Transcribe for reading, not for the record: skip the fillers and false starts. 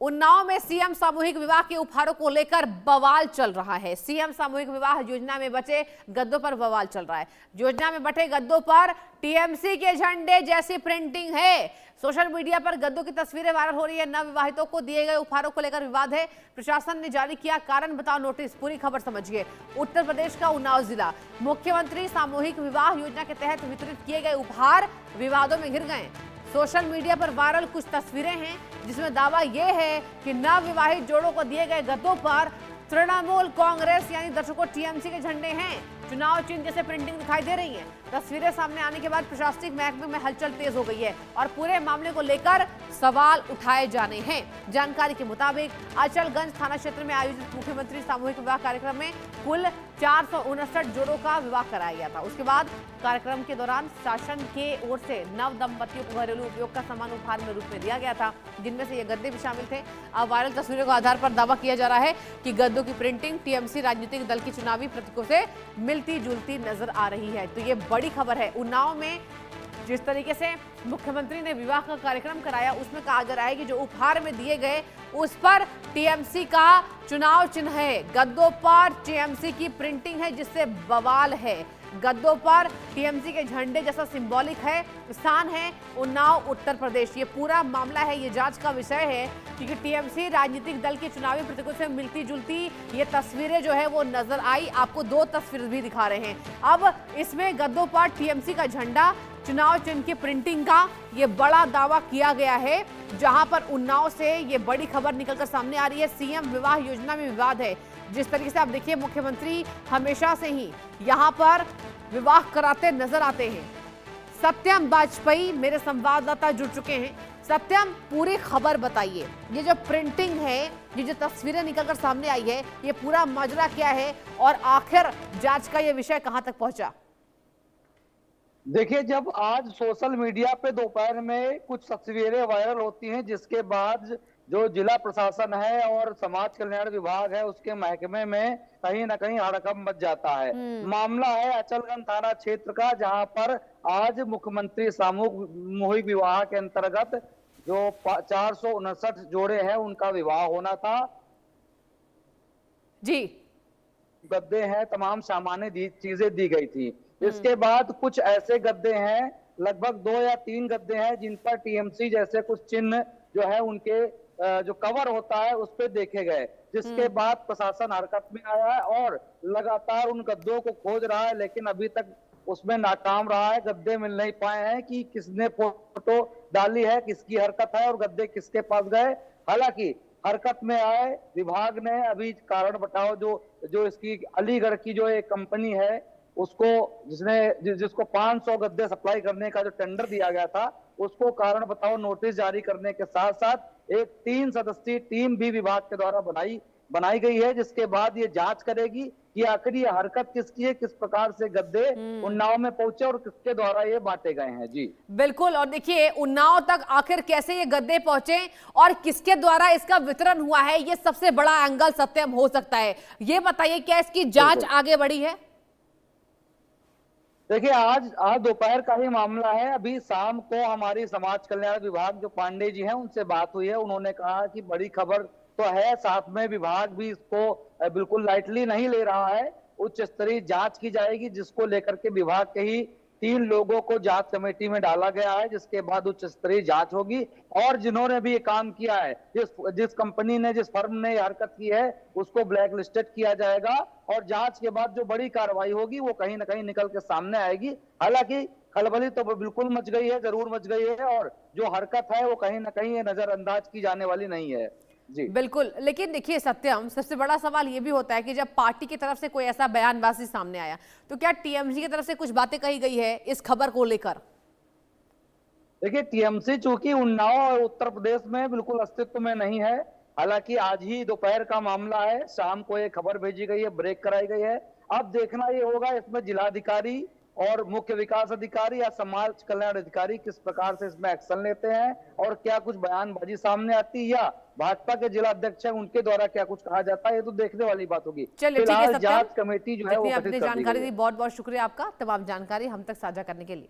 उन्नाव में सीएम सामूहिक विवाह के उपहारों को लेकर बवाल चल रहा है। सीएम सामूहिक विवाह योजना में बचे गद्दों पर बवाल चल रहा है। योजना में बटे गद्दों पर टीएमसी के झंडे जैसी प्रिंटिंग है। सोशल मीडिया पर गद्दों की तस्वीरें वायरल हो रही है। नवविवाहितों को दिए गए उपहारों को लेकर विवाद है। प्रशासन ने जारी किया कारण बताओ नोटिस। पूरी खबर समझिए। उत्तर प्रदेश का उन्नाव जिला, मुख्यमंत्री सामूहिक विवाह योजना के तहत वितरित किए गए उपहार विवादों में घिर गए। सोशल मीडिया पर वायरल कुछ तस्वीरें हैं जिसमें दावा यह है कि नवविवाहित जोड़ों को दिए गए गद्दों पर तृणमूल कांग्रेस यानी दर्शकों टीएमसी के झंडे हैं। चुनाव चिन्ह जैसे प्रिंटिंग दिखाई दे रही है। तस्वीरें सामने आने के बाद प्रशासनिक महकमे में हलचल तेज हो गई है और पूरे मामले को लेकर सवाल उठाए जाने हैं। जानकारी के मुताबिक अचलगंज थाना क्षेत्र में आयोजित मुख्यमंत्री सामूहिक विवाह कार्यक्रम में कुल 459 जोड़ों का विवाह कराया गया था। उसके बाद कार्यक्रम के दौरान शासन के ओर से नव दंपतियों को घरेलू उपयोग का सामान उपहार में रूप में दिया गया था, जिनमें से ये गद्दे भी शामिल थे। अब वायरल तस्वीरों के आधार पर दावा किया जा रहा है कि गद्दों की प्रिंटिंग टीएमसी राजनीतिक दल की चुनावी प्रतीकों से मिलती जुलती नजर आ रही है। तो ये बड़ी खबर है। उन्नाव में जिस तरीके से मुख्यमंत्री ने विवाह का कार्यक्रम कराया, उसमें कहा जा रहा है कि जो उपहार में दिए गए उस पर टीएमसी का चुनाव चिन्ह है। गद्दों पर टीएमसी की प्रिंटिंग है जिससे बवाल है। गद्दों पर टीएमसी के झंडे जैसा सिंबॉलिक है। स्थान है उन्नाव, उत्तर प्रदेश। ये पूरा मामला है, ये जांच का विषय है क्योंकि टीएमसी राजनीतिक दल के चुनावी प्रतीकों से मिलती जुलती ये तस्वीरें जो है वो नजर आई। आपको दो तस्वीरें भी दिखा रहे हैं। अब इसमें गद्दों पर टीएमसी का झंडा, चुनाव चिन्ह की प्रिंटिंग का ये बड़ा दावा किया गया है, जहां पर उन्नाव से ये बड़ी खबर निकलकर सामने आ रही है। सीएम विवाह योजना में विवाद है। जिस तरीके से आप देखिए, मुख्यमंत्री हमेशा से ही यहां पर विवाह कराते नजर आते हैं। सत्यम वाजपेयी मेरे संवाददाता जुड़ चुके हैं। सत्यम, पूरी खबर बताइए। ये जो प्रिंटिंग है, ये जो तस्वीरें निकलकर सामने आई है, ये पूरा माजरा क्या है और आखिर जांच का ये विषय कहां तक पहुंचा? देखिए, जब आज सोशल मीडिया पे दोपहर में कुछ तस्वीरें वायरल होती हैं, जिसके बाद जो जिला प्रशासन है और समाज कल्याण विभाग है उसके महकमे में कहीं ना कहीं हड़कंप मच जाता है। मामला है अचलगंज थाना क्षेत्र का, जहां पर आज मुख्यमंत्री सामूहिक विवाह के अंतर्गत जो 459 जोड़े हैं उनका विवाह होना था। जी, गद्दे हैं, तमाम सामान्य चीजें दी गई थी। इसके बाद कुछ ऐसे गद्दे हैं, लगभग 2 या 3 गद्दे हैं जिन पर टीएमसी जैसे कुछ चिन्ह जो है उनके जो कवर होता है उस पे देखे गए, जिसके बाद प्रशासन हरकत में आया है और लगातार उन गद्दों को खोज रहा है, लेकिन अभी तक उसमें नाकाम रहा है। गद्दे मिल नहीं पाए हैं कि किसने फोटो डाली है, किसकी हरकत है और गद्दे किसके पास गए। हालांकि हरकत में आए विभाग ने अभी कारण बताओ जो इसकी अलीगढ़ की जो एक कंपनी है उसको जिसको 500 गद्दे सप्लाई करने का जो टेंडर दिया गया था, उसको कारण बताओ नोटिस जारी करने के साथ साथ एक 3 सदस्यीय टीम भी विभाग के द्वारा बनाई गई है, जिसके बाद ये जांच करेगी कि आखिर ये हरकत किसकी है, किस प्रकार से गद्दे उन्नाव में पहुंचे और किसके द्वारा ये बांटे गए हैं। जी बिल्कुल। और देखिए, उन्नाव तक आखिर कैसे ये गद्दे पहुंचे और किसके द्वारा इसका वितरण हुआ है, ये सबसे बड़ा एंगल सत्यम हो सकता है। ये बताइए, क्या इसकी जांच आगे बढ़ी है? देखिए, आज दोपहर का ही मामला है। अभी शाम को हमारी समाज कल्याण विभाग जो पांडे जी हैं उनसे बात हुई है। उन्होंने कहा कि बड़ी खबर तो है, साथ में विभाग भी इसको बिल्कुल लाइटली नहीं ले रहा है। उच्च स्तरीय जांच की जाएगी, जिसको लेकर के विभाग के ही 3 लोगों को जांच कमेटी में डाला गया है, जिसके बाद उच्च स्तरीय जांच होगी। और जिन्होंने भी ये काम किया है, जिस कंपनी ने, जिस फर्म ने ये हरकत की है, उसको ब्लैक लिस्टेड किया जाएगा और जांच के बाद जो बड़ी कार्रवाई होगी वो कहीं ना कहीं निकल के सामने आएगी। हालांकि खलबली तो बिल्कुल मच गई है, जरूर मच गई है, और जो हरकत है वो कहीं ना कहीं नजरअंदाज की जाने वाली नहीं है। जी बिल्कुल। लेकिन देखिए सत्यम, सबसे बड़ा सवाल ये भी होता है कि जब पार्टी की तरफ से कोई ऐसा बयानबाजी सामने आया, तो क्या टीएमसी की तरफ से कुछ बातें कही गई है इस खबर को लेकर? देखिए, टीएमसी चूंकि उन्नाव और उत्तर प्रदेश में बिल्कुल अस्तित्व में नहीं है। हालांकि आज ही दोपहर का मामला है, शाम को ये खबर भेजी गई है, ब्रेक कराई गई है। अब देखना ये होगा इसमें जिलाधिकारी और मुख्य विकास अधिकारी या समाज कल्याण अधिकारी किस प्रकार से इसमें एक्शन लेते हैं और क्या कुछ बयानबाजी सामने आती है या भाजपा के जिला अध्यक्ष हैं उनके द्वारा क्या कुछ कहा जाता है, ये तो देखने वाली बात होगी। चलिए, ठीक है। जांच कमेटी जो है वो आपने जानकारी दी, बहुत बहुत शुक्रिया आपका तमाम जानकारी हम तक साझा करने के लिए।